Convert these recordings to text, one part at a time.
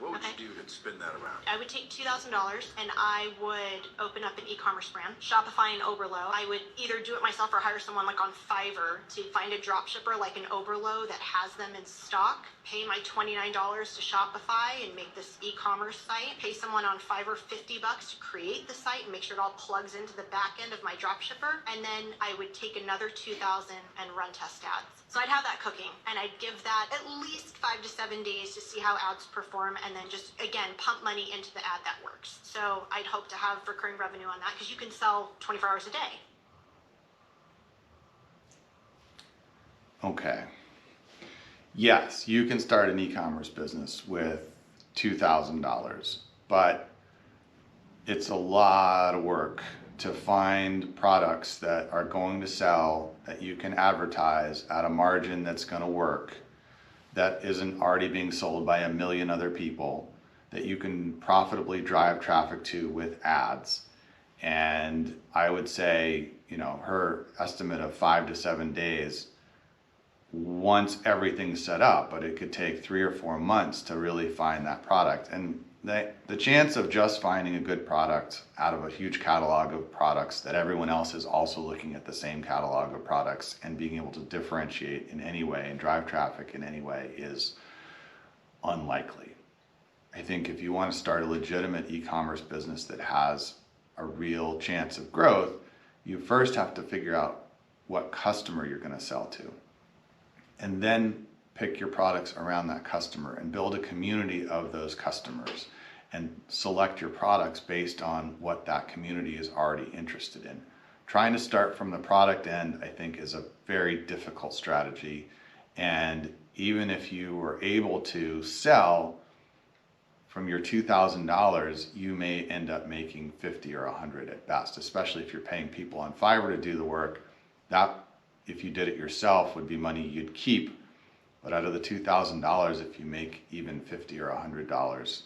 What would you do to spin that around? I would take $2,000 and I would open up an e-commerce brand, Shopify and Oberlo. I would either do it myself or hire someone like on Fiverr to find a drop shipper like an Oberlo that has them in stock, pay my $29 to Shopify and make this e-commerce site, pay someone on Fiverr $50 to create the site and make sure it all plugs into the back end of my drop shipper. And then I would take another $2,000 and run test ads. So I'd have that cooking and I'd give that at least 5 to 7 days to see how ads perform and then just, again, pump money into the ad that works. So I'd hope to have recurring revenue on that because you can sell 24 hours a day. Okay. Yes, you can start an e-commerce business with $2,000, but it's a lot of work to find products that are going to sell, that you can advertise at a margin that's going to work, that isn't already being sold by a million other people, that you can profitably drive traffic to with ads. And I would say, her estimate of 5 to 7 days once everything's set up, but it could take 3 or 4 months to really find that product. And the chance of just finding a good product out of a huge catalog of products that everyone else is also looking at the same catalog of products and being able to differentiate in any way and drive traffic in any way is unlikely. I think if you want to start a legitimate e-commerce business that has a real chance of growth, you first have to figure out what customer you're going to sell to. And then pick your products around that customer and build a community of those customers and select your products based on what that community is already interested in. Trying to start from the product end, I think, is a very difficult strategy. And even if you were able to sell from your $2,000, you may end up making 50 or 100 at best, especially if you're paying people on Fiverr to do the work. That, if you did it yourself, would be money you'd keep. But out of the $2,000, if you make even $50 or $100,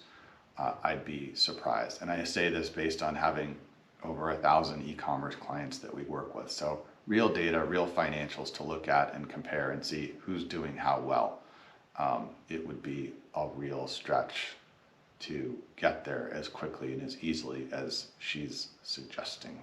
I'd be surprised. And I say this based on having over 1,000 e-commerce clients that we work with. So real data, real financials to look at and compare and see who's doing how well. It would be a real stretch to get there as quickly and as easily as she's suggesting.